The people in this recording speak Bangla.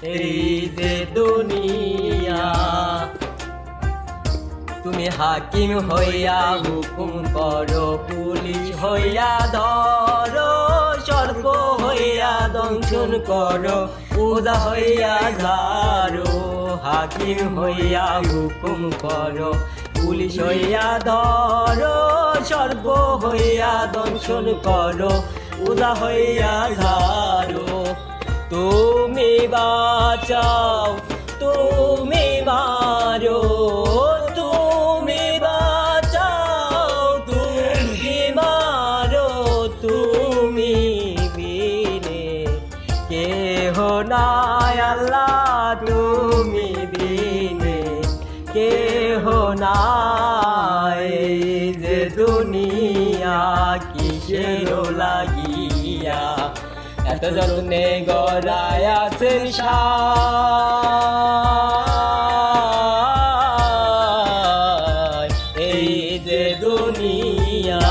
এই যে দুনিয়া। তুমি হাকিম হইয়া হুকুম করো, পুলিশ হইয়া ধরো, সর্প হইয়া দংশন করো, ওজা হইয়া ঝাড়ো। হাকিম হইয়া হুকুম করো, পুলিশ হইয়া ধরো, সর্প হইয়া দংশন করো, ওজা হইয়া ঝাড়ো। তুমি বাঁচাও, তুমি মারো, তুমি বাঁচাও, তুমি মারো, তুমি বিনে কেহ নাই আল্লাহ, তুমি বিনে কেহ নাই। এই যে দুনিয়া কিসের লাগিয়া এত যত্নে গড়ায় আছেন সায়। এই যে দুনিয়া